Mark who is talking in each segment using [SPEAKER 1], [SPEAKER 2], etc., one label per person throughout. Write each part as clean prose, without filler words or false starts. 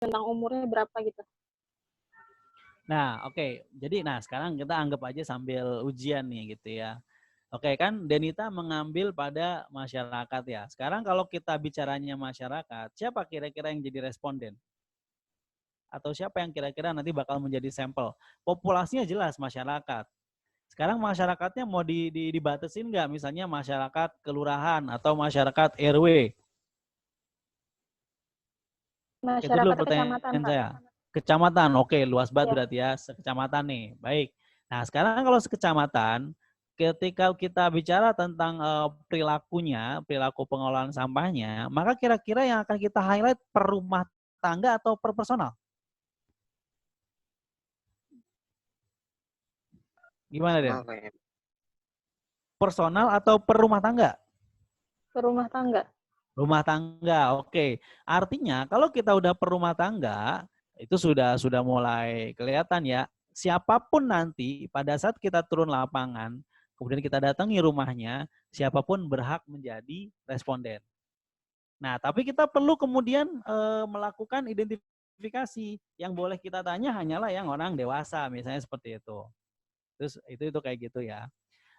[SPEAKER 1] tentang umurnya berapa gitu.
[SPEAKER 2] Nah, oke. Jadi, sekarang kita anggap aja sambil ujian nih gitu ya. Oke, kan Denita mengambil pada masyarakat ya. Sekarang kalau kita bicaranya masyarakat, siapa kira-kira yang jadi responden? Atau siapa yang kira-kira nanti bakal menjadi sampel? Populasinya jelas masyarakat. Sekarang masyarakatnya mau dibatasin nggak? Misalnya masyarakat kelurahan atau masyarakat RW. Itu dulu
[SPEAKER 1] Masyarakat kecamatan,
[SPEAKER 2] pertanyaan
[SPEAKER 1] Pak.
[SPEAKER 2] saya. Kecamatan, oke, luas banget
[SPEAKER 1] Ya.
[SPEAKER 2] berarti ya, sekecamatan nih. Baik. Nah, sekarang kalau sekecamatan, ketika kita bicara tentang perilakunya, perilaku pengelolaan sampahnya, maka kira-kira yang akan kita highlight per rumah tangga atau per personal? Gimana, Den? Personal atau per rumah tangga?
[SPEAKER 1] Ke rumah tangga.
[SPEAKER 2] Rumah tangga, oke. Artinya kalau kita udah per rumah tangga, itu sudah mulai kelihatan ya. Siapapun nanti pada saat kita turun lapangan, kemudian kita datangi rumahnya, siapapun berhak menjadi responden. Nah, tapi kita perlu kemudian melakukan identifikasi. Yang boleh kita tanya hanyalah yang orang dewasa, misalnya seperti itu. Terus itu kayak gitu ya.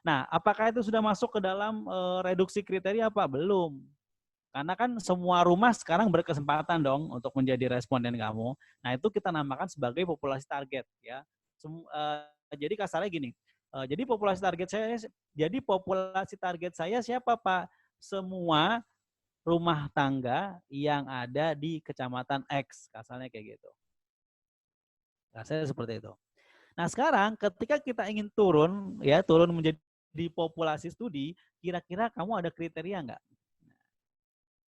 [SPEAKER 2] Nah, apakah itu sudah masuk ke dalam reduksi kriteria apa? Belum. Karena kan semua rumah sekarang berkesempatan dong untuk menjadi responden kamu. Nah, itu kita namakan sebagai populasi target ya. Jadi kasarnya gini. Jadi populasi target saya siapa, Pak? Semua rumah tangga yang ada di kecamatan X, kasarnya kayak gitu. Kasarnya seperti itu. Nah, sekarang ketika kita ingin turun menjadi populasi studi, kira-kira kamu ada kriteria nggak?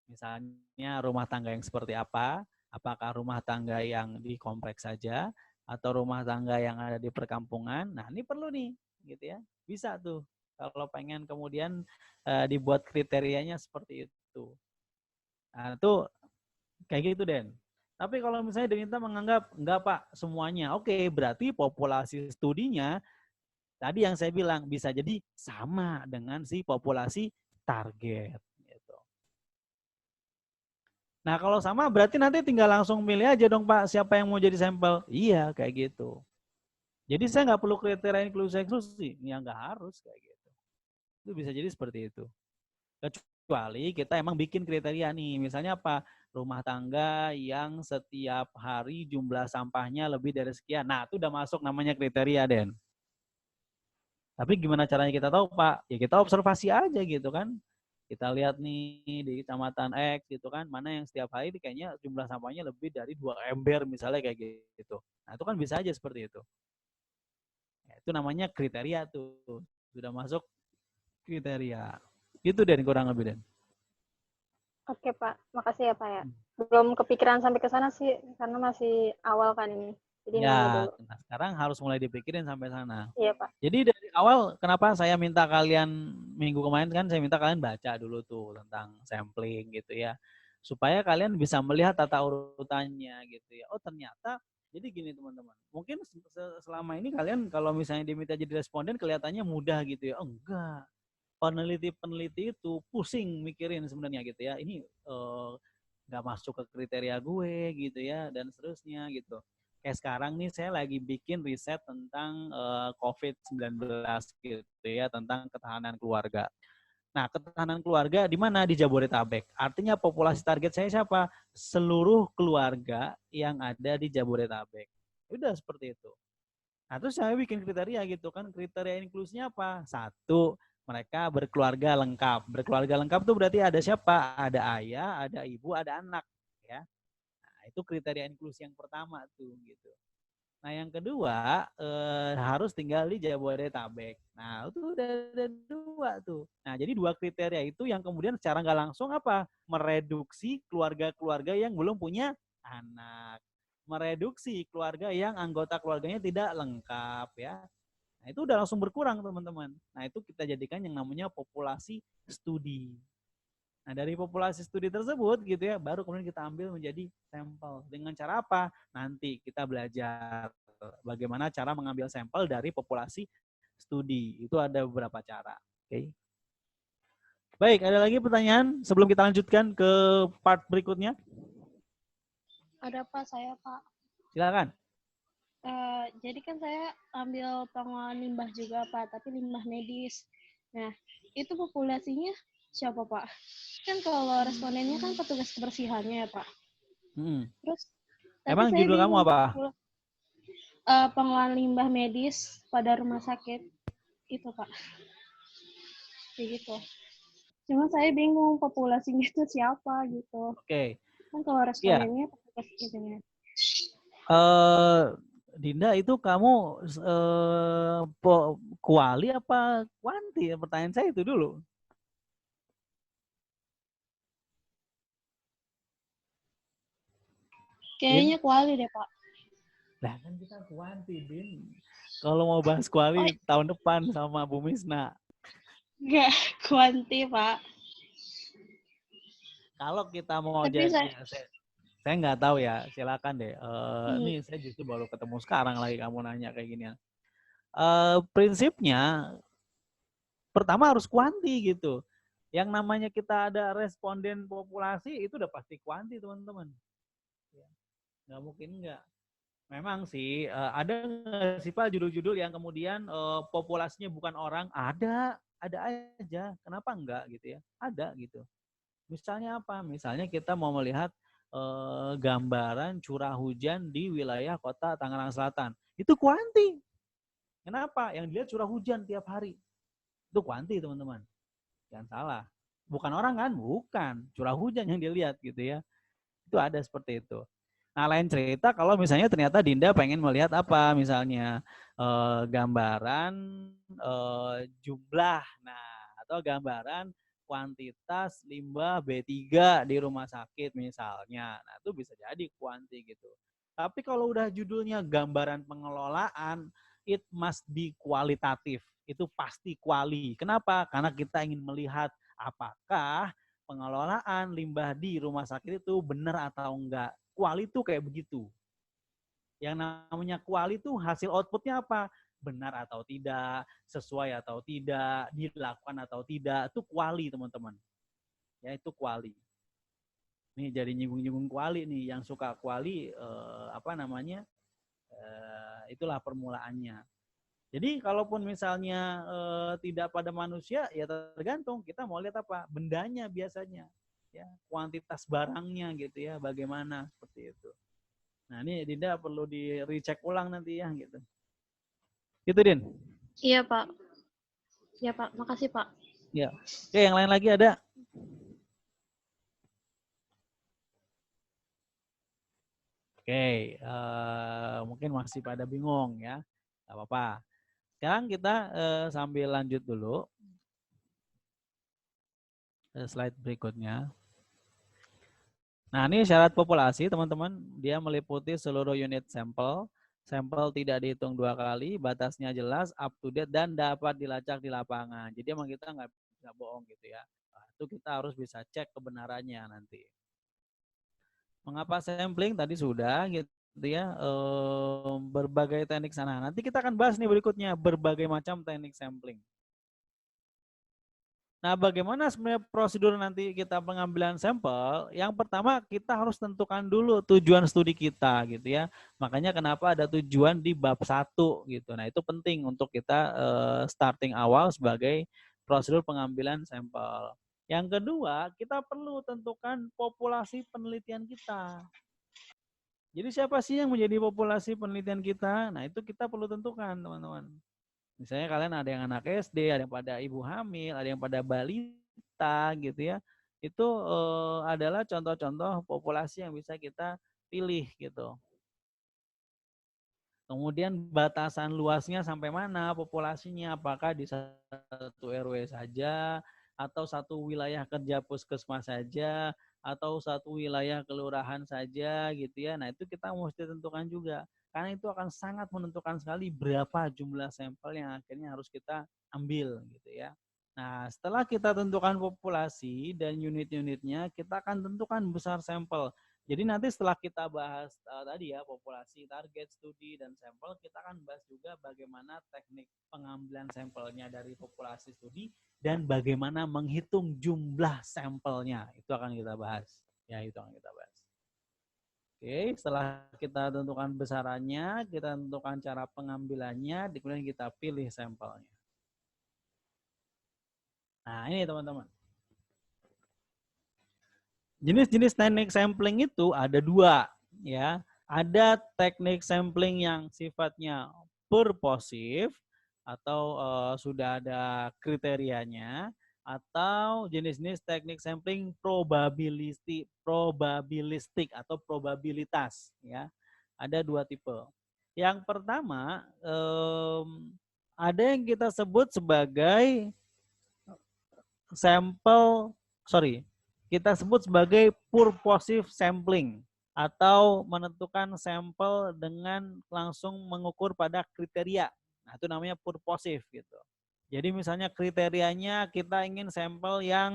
[SPEAKER 2] Misalnya rumah tangga yang seperti apa? Apakah rumah tangga yang di kompleks saja atau rumah tangga yang ada di perkampungan? Nah, ini perlu nih, gitu ya. Bisa tuh kalau pengen kemudian dibuat kriterianya seperti itu. Nah, itu kayak gitu, Den. Tapi kalau misalnya Denita menganggap enggak, Pak, semuanya. Oke, berarti populasi studinya tadi yang saya bilang bisa jadi sama dengan si populasi target. Nah, kalau sama berarti nanti tinggal langsung milih aja dong, Pak, siapa yang mau jadi sampel. Iya, kayak gitu. Jadi saya nggak perlu kriteria inklusi eksklusi. Ya nggak harus kayak gitu. Itu bisa jadi seperti itu. Kecuali kita emang bikin kriteria nih. Misalnya apa? Rumah tangga yang setiap hari jumlah sampahnya lebih dari sekian. Nah, itu udah masuk namanya kriteria, Den. Tapi gimana caranya kita tahu, Pak? Ya kita observasi aja gitu kan. Kita lihat nih di kecamatan X gitu kan, mana yang setiap hari kayaknya jumlah sampahnya lebih dari 2 ember misalnya kayak gitu. Nah, itu kan bisa aja seperti itu. Ya, itu namanya kriteria tuh. Sudah masuk kriteria. Itu Den kurang lebih, Den.
[SPEAKER 1] Oke, Pak. Makasih ya, Pak ya. Belum kepikiran sampai ke sana sih karena masih awal kan ini. Jadi nanya
[SPEAKER 2] Ya,
[SPEAKER 1] dulu.
[SPEAKER 2] nah sekarang harus mulai dipikirin sampai sana.
[SPEAKER 1] Iya, Pak.
[SPEAKER 2] Jadi dari awal kenapa saya minta kalian minggu kemarin kan saya minta kalian baca dulu tuh tentang sampling gitu ya. Supaya kalian bisa melihat tata urutannya gitu ya. Oh, ternyata jadi gini teman-teman. Mungkin selama ini kalian kalau misalnya diminta jadi responden kelihatannya mudah gitu ya. Oh, enggak. Peneliti-peneliti itu pusing mikirin sebenarnya gitu ya. Ini nggak masuk ke kriteria gue gitu ya dan seterusnya gitu. Kayak sekarang nih saya lagi bikin riset tentang COVID-19 gitu ya, tentang ketahanan keluarga. Nah, ketahanan keluarga di mana? Di Jabodetabek. Artinya populasi target saya siapa? Seluruh keluarga yang ada di Jabodetabek. Udah seperti itu. Nah, terus saya bikin kriteria gitu kan. Kriteria inklusinya apa? Satu, mereka berkeluarga lengkap. Berkeluarga lengkap tuh berarti ada siapa? Ada ayah, ada ibu, ada anak. Ya. Nah, itu kriteria inklusi yang pertama tuh gitu. Nah, yang kedua harus tinggal di Jabodetabek. Nah, itu udah ada dua tuh. Nah, jadi dua kriteria itu yang kemudian secara nggak langsung apa? Mereduksi keluarga-keluarga yang belum punya anak. Mereduksi keluarga yang anggota keluarganya tidak lengkap ya. Nah, itu udah langsung berkurang teman-teman. Nah, itu kita jadikan yang namanya populasi studi. Nah, dari populasi studi tersebut gitu ya, baru kemudian kita ambil menjadi sampel. Dengan cara apa? Nanti kita belajar bagaimana cara mengambil sampel dari populasi studi. Itu ada beberapa cara. Oke. Baik, ada lagi pertanyaan sebelum kita lanjutkan ke part berikutnya?
[SPEAKER 1] Ada Pak, saya Pak.
[SPEAKER 2] Silakan.
[SPEAKER 1] Jadi kan saya ambil pengolahan limbah juga Pak, tapi limbah medis. Nah, itu populasinya siapa Pak? Kan kalau respondennya kan petugas kebersihannya ya Pak. Terus, tapi
[SPEAKER 2] Emang
[SPEAKER 1] saya
[SPEAKER 2] judul kamu
[SPEAKER 1] bingung
[SPEAKER 2] apa?
[SPEAKER 1] pengolahan limbah medis pada rumah sakit itu Pak. Kayak gitu. Cuma saya bingung populasinya itu siapa gitu.
[SPEAKER 2] Oke.
[SPEAKER 1] Kan kalau
[SPEAKER 2] Iya.
[SPEAKER 1] respondennya petugas itunya.
[SPEAKER 2] Dinda, itu kamu kuali apa kuanti? Pertanyaan saya itu dulu.
[SPEAKER 1] Kayaknya kuali deh Pak.
[SPEAKER 2] Lah kan kita kuanti, Din. Kalau mau bahas kuali tahun depan sama Bu Misna.
[SPEAKER 1] Enggak, kuanti Pak.
[SPEAKER 2] Kalau kita mau
[SPEAKER 1] Tapi
[SPEAKER 2] jadi, saya nggak tahu ya, silakan deh. Ini saya justru baru ketemu sekarang lagi kamu nanya kayak gini. Prinsipnya pertama harus kuanti gitu. Yang namanya kita ada responden populasi itu udah pasti kuanti, teman-teman. Nggak mungkin nggak. Memang sih ada nggak sih Pak judul-judul yang kemudian populasinya bukan orang? Ada aja. Kenapa enggak gitu ya? Ada gitu. Misalnya apa? Misalnya kita mau melihat gambaran curah hujan di wilayah kota Tangerang Selatan. Itu kuanti. Kenapa? Yang dilihat curah hujan tiap hari. Itu kuanti, teman-teman. Jangan salah. Bukan orang kan? Bukan. Curah hujan yang dilihat gitu ya. Itu ada seperti itu. Nah, lain cerita kalau misalnya ternyata Dinda pengen melihat apa, misalnya gambaran jumlah, nah atau gambaran kuantitas limbah B3 di rumah sakit misalnya. Nah, itu bisa jadi kuanti gitu. Tapi kalau udah judulnya gambaran pengelolaan, it must be kualitatif. Itu pasti kuali. Kenapa? Karena kita ingin melihat apakah pengelolaan limbah di rumah sakit itu benar atau enggak. Kuali itu kayak begitu. Yang namanya kuali itu hasil outputnya apa? Benar atau tidak, sesuai atau tidak, dilakukan atau tidak, itu kuali, teman-teman. Ya, itu kuali. Nih jadi nyinggung-nyinggung kuali nih, yang suka kuali itulah permulaannya. Jadi kalaupun misalnya tidak pada manusia, ya tergantung kita mau lihat apa, bendanya biasanya, ya kuantitas barangnya gitu ya, bagaimana seperti itu. Nah ini Dinda perlu di recheck ulang nanti ya gitu. Gitu Din.
[SPEAKER 1] Iya Pak. Iya Pak, makasih Pak.
[SPEAKER 2] Ya. Oke, yang lain lagi ada? Oke, mungkin masih pada bingung ya, nggak apa-apa. Sekarang kita sambil lanjut dulu slide berikutnya. Nah, ini syarat populasi, teman-teman. Dia meliputi seluruh unit sampel. Sampel tidak dihitung 2 kali, batasnya jelas, up to date, dan dapat dilacak di lapangan. Jadi emang kita nggak bisa bohong gitu ya. Nah, itu kita harus bisa cek kebenarannya nanti. Mengapa sampling? Tadi sudah gitu ya. Berbagai teknik sana. Nanti kita akan bahas nih berikutnya, berbagai macam teknik sampling. Nah, bagaimana sebenarnya prosedur nanti kita pengambilan sampel? Yang pertama kita harus tentukan dulu tujuan studi kita gitu ya. Makanya kenapa ada tujuan di bab 1 gitu. Nah, itu penting untuk kita starting awal sebagai prosedur pengambilan sampel. Yang kedua, kita perlu tentukan populasi penelitian kita. Jadi siapa sih yang menjadi populasi penelitian kita? Nah, itu kita perlu tentukan, teman-teman. Misalnya kalian ada yang anak SD, ada yang pada ibu hamil, ada yang pada balita gitu ya. Itu adalah contoh-contoh populasi yang bisa kita pilih gitu. Kemudian batasan luasnya sampai mana populasinya, apakah di satu RW saja, atau satu wilayah kerja puskesmas saja, atau satu wilayah kelurahan saja gitu ya. Nah itu kita mesti tentukan juga. Karena itu akan sangat menentukan sekali berapa jumlah sampel yang akhirnya harus kita ambil gitu ya. Nah setelah kita tentukan populasi dan unit-unitnya, kita akan tentukan besar sampel. Jadi nanti setelah kita bahas tadi ya populasi, target, studi, dan sampel, kita akan bahas juga bagaimana teknik pengambilan sampelnya dari populasi studi dan bagaimana menghitung jumlah sampelnya. Itu akan kita bahas. Ya, itu akan kita bahas. Oke, setelah kita tentukan besarannya, kita tentukan cara pengambilannya, kemudian kita pilih sampelnya. Nah, ini teman-teman. Jenis-jenis teknik sampling itu ada dua, ya. Ada teknik sampling yang sifatnya purposive atau sudah ada kriterianya, atau jenis-jenis teknik sampling probabilistik atau probabilitas, ya. Ada dua tipe. Yang pertama ada yang kita sebut sebagai sampel, kita sebut sebagai purposive sampling atau menentukan sampel dengan langsung mengukur pada kriteria. Nah, itu namanya purposive gitu. Jadi misalnya kriterianya kita ingin sampel yang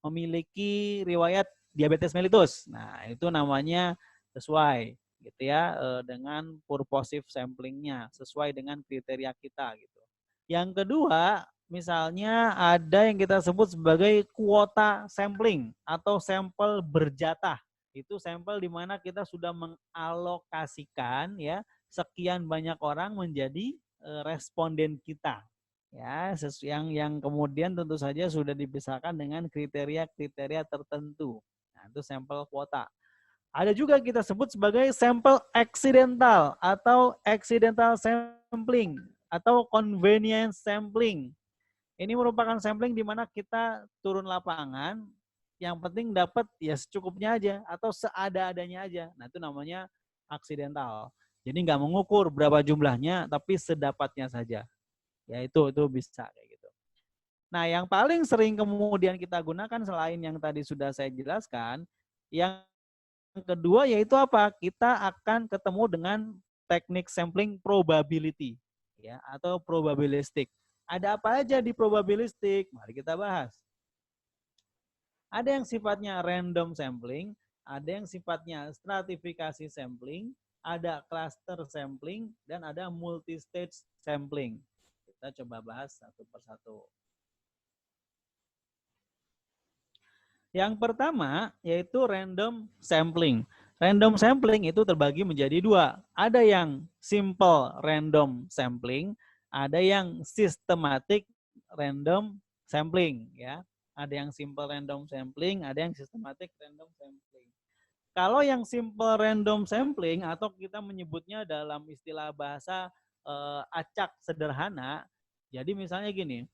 [SPEAKER 2] memiliki riwayat diabetes mellitus. Nah, itu namanya sesuai gitu ya dengan purposive samplingnya, sesuai dengan kriteria kita gitu. Yang kedua, misalnya ada yang kita sebut sebagai kuota sampling atau sampel berjatah. Itu sampel di mana kita sudah mengalokasikan ya sekian banyak orang menjadi responden kita. Ya, yang kemudian tentu saja sudah dipisahkan dengan kriteria-kriteria tertentu. Nah, itu sampel kuota. Ada juga kita sebut sebagai sampel accidental atau accidental sampling atau convenience sampling. Ini merupakan sampling di mana kita turun lapangan, yang penting dapat ya secukupnya aja atau seada-adanya aja. Nah, itu namanya accidental. Jadi nggak mengukur berapa jumlahnya, tapi sedapatnya saja. Ya itu bisa kayak gitu. Nah, yang paling sering kemudian kita gunakan selain yang tadi sudah saya jelaskan, yang kedua yaitu apa? Kita akan ketemu dengan teknik sampling probability ya atau probabilistik. Ada apa aja di probabilistik? Mari kita bahas. Ada yang sifatnya random sampling, ada yang sifatnya stratifikasi sampling, ada cluster sampling, dan ada multi-stage sampling. Kita coba bahas satu persatu. Yang pertama yaitu random sampling. Random sampling itu terbagi menjadi dua. Ada yang simple random sampling, ada yang systematic random sampling ya. Ada yang simple random sampling, ada yang systematic random sampling. Kalau yang simple random sampling atau kita menyebutnya dalam istilah bahasa acak sederhana. Jadi misalnya gini,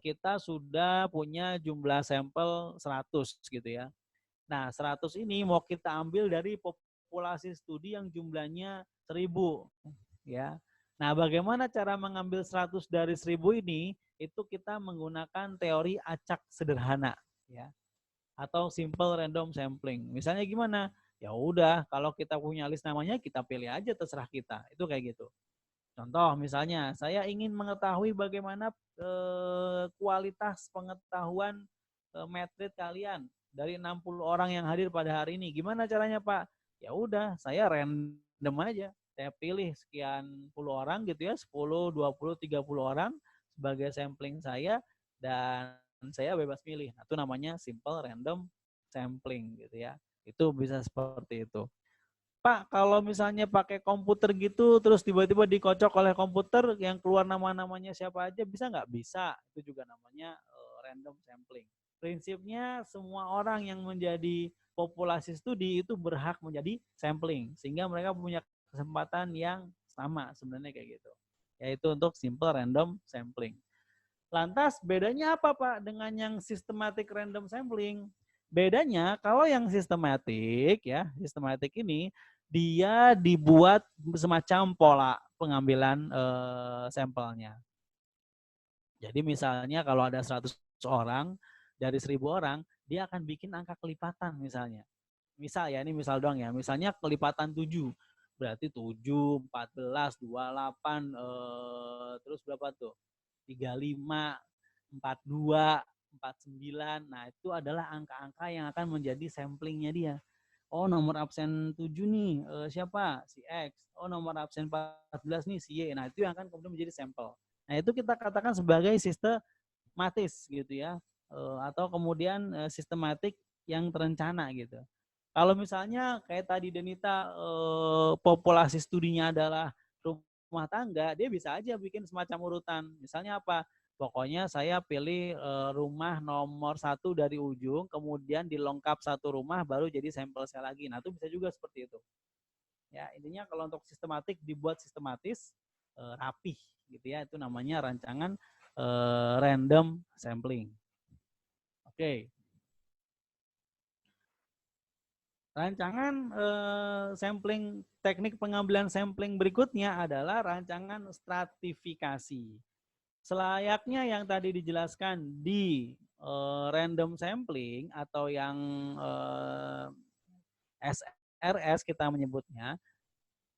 [SPEAKER 2] kita sudah punya jumlah sampel 100 gitu ya. Nah, 100 ini mau kita ambil dari populasi studi yang jumlahnya 1000 ya. Nah, bagaimana cara mengambil 100 dari 1000 ini? Itu kita menggunakan teori acak sederhana ya atau simple random sampling. Misalnya gimana? Ya udah, kalau kita punya list namanya kita pilih aja terserah kita. Itu kayak gitu. Contoh misalnya, saya ingin mengetahui bagaimana kualitas pengetahuan metrit kalian dari 60 orang yang hadir pada hari ini. Gimana caranya, Pak? Ya udah, saya random aja. Saya pilih sekian puluh orang gitu ya, 10, 20, 30 orang sebagai sampling saya dan saya bebas pilih. Nah, itu namanya simple random sampling gitu ya. Itu bisa seperti itu. Pak, kalau misalnya pakai komputer gitu, terus tiba-tiba dikocok oleh komputer yang keluar nama-namanya siapa aja, bisa nggak? Bisa. Itu juga namanya random sampling. Prinsipnya semua orang yang menjadi populasi studi itu berhak menjadi sampling. Sehingga mereka punya kesempatan yang sama sebenarnya kayak gitu. Yaitu untuk simple random sampling. Lantas bedanya apa Pak dengan yang systematic random sampling? Bedanya kalau yang sistematik ya, sistematik ini dia dibuat semacam pola pengambilan sampelnya. Jadi misalnya kalau ada 100 orang, dari 1000 orang, dia akan bikin angka kelipatan misalnya. Misal ya, ini misal doang ya. Misalnya kelipatan 7. Berarti 7, 14, 28, terus berapa tuh? 35, 42, 49. Nah, itu adalah angka-angka yang akan menjadi samplingnya dia. Oh, nomor absen 7 nih, siapa? Si X. Oh, nomor absen 14 nih, si Y. Nah, itu yang akan kemudian menjadi sampel. Nah, itu kita katakan sebagai sistematis gitu ya. Atau kemudian sistematik yang terencana gitu. Kalau misalnya kayak tadi Denita populasi studinya adalah rumah tangga, dia bisa aja bikin semacam urutan. Misalnya apa? Pokoknya saya pilih rumah nomor 1 dari ujung, kemudian dilengkap satu rumah, baru jadi sampel saya lagi. Nah itu bisa juga seperti itu. Ya intinya kalau untuk sistematik dibuat sistematis, rapih gitu ya. Itu namanya rancangan random sampling. Oke. Rancangan sampling, teknik pengambilan sampling berikutnya adalah rancangan stratifikasi. Selayaknya yang tadi dijelaskan di random sampling atau yang SRS kita menyebutnya.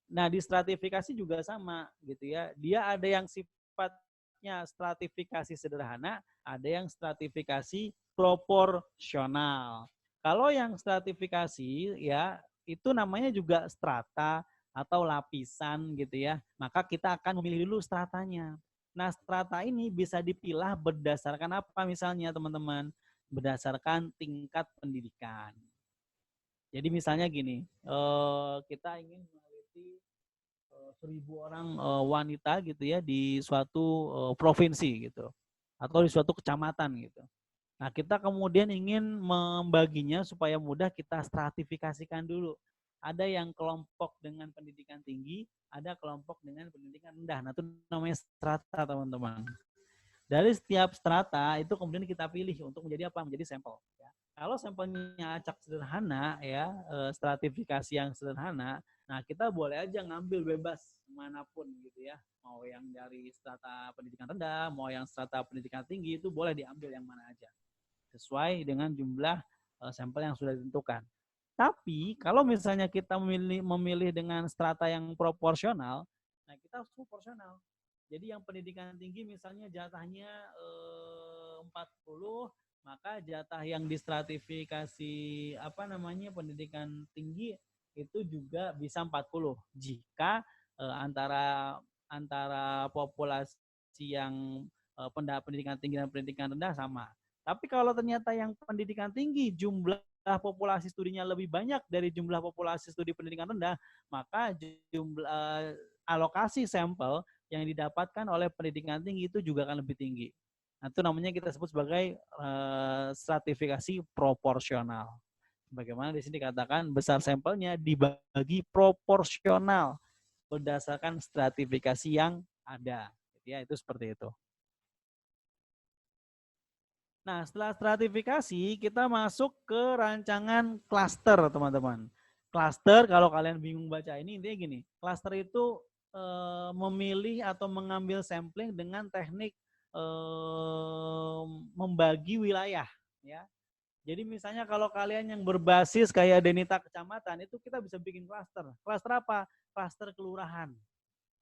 [SPEAKER 2] Nah, di stratifikasi juga sama gitu ya. Dia ada yang sifatnya stratifikasi sederhana, ada yang stratifikasi proporsional. Kalau yang stratifikasi ya itu namanya juga strata atau lapisan gitu ya. Maka kita akan memilih dulu stratanya. Nah, strata ini bisa dipilah berdasarkan apa misalnya teman-teman? Berdasarkan tingkat pendidikan. Jadi misalnya gini, kita ingin meneliti 1.000 orang wanita gitu ya di suatu provinsi gitu atau di suatu kecamatan gitu. Nah, kita kemudian ingin membaginya supaya mudah, kita stratifikasikan dulu. Ada yang kelompok dengan pendidikan tinggi, ada kelompok dengan pendidikan rendah. Nah, itu namanya strata, teman-teman. Dari setiap strata itu kemudian kita pilih untuk menjadi apa? Menjadi sampel. Ya. Kalau sampelnya acak sederhana, ya stratifikasi yang sederhana, nah kita boleh aja ngambil bebas manapun gitu ya. Mau yang dari strata pendidikan rendah, mau yang strata pendidikan tinggi, itu boleh diambil yang mana aja. Sesuai dengan jumlah sampel yang sudah ditentukan. Tapi kalau misalnya kita memilih dengan strata yang proporsional, nah kita harus proporsional. Jadi yang pendidikan tinggi misalnya jatahnya 40, maka jatah yang distratifikasi pendidikan tinggi itu juga bisa 40 jika antara populasi yang pendidikan tinggi dan pendidikan rendah sama. Tapi kalau ternyata yang pendidikan tinggi jumlah populasi studinya lebih banyak dari jumlah populasi studi pendidikan rendah, maka jumlah alokasi sampel yang didapatkan oleh pendidikan tinggi itu juga akan lebih tinggi. Nah, itu namanya kita sebut sebagai stratifikasi proporsional. Bagaimana di sini dikatakan besar sampelnya dibagi proporsional berdasarkan stratifikasi yang ada. Ya, itu seperti itu. Nah, setelah stratifikasi, kita masuk ke rancangan klaster, teman-teman. Klaster, kalau kalian bingung baca ini, intinya gini. Klaster itu memilih atau mengambil sampling dengan teknik membagi wilayah. Ya. Jadi misalnya kalau kalian yang berbasis kayak Denita Kecamatan, itu kita bisa bikin klaster. Klaster apa? Klaster kelurahan.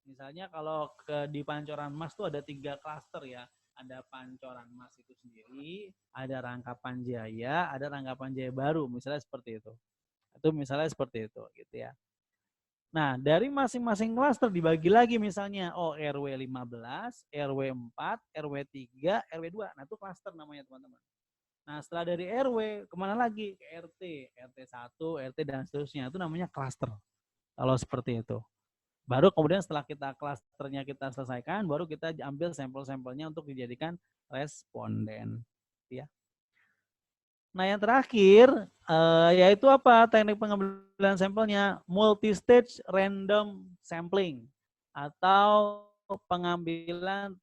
[SPEAKER 2] Misalnya kalau di Pancoran Mas tuh ada 3 klaster ya. Ada Pancoran Mas itu sendiri, ada Rangkapan Jaya, ada Rangkapan Jaya Baru, misalnya seperti itu. Itu misalnya seperti itu gitu ya. Nah, dari masing-masing klaster dibagi lagi misalnya RW 15, RW 4, RW 3, RW 2. Nah, itu klaster namanya teman-teman. Nah, setelah dari RW kemana lagi? Ke RT, RT 1, RT dan seterusnya. Itu namanya klaster. Kalau seperti itu. Baru kemudian setelah klasternya kita selesaikan, baru kita ambil sampel-sampelnya untuk dijadikan responden. Ya. Nah yang terakhir yaitu apa teknik pengambilan sampelnya? Multi-stage random sampling atau pengambilan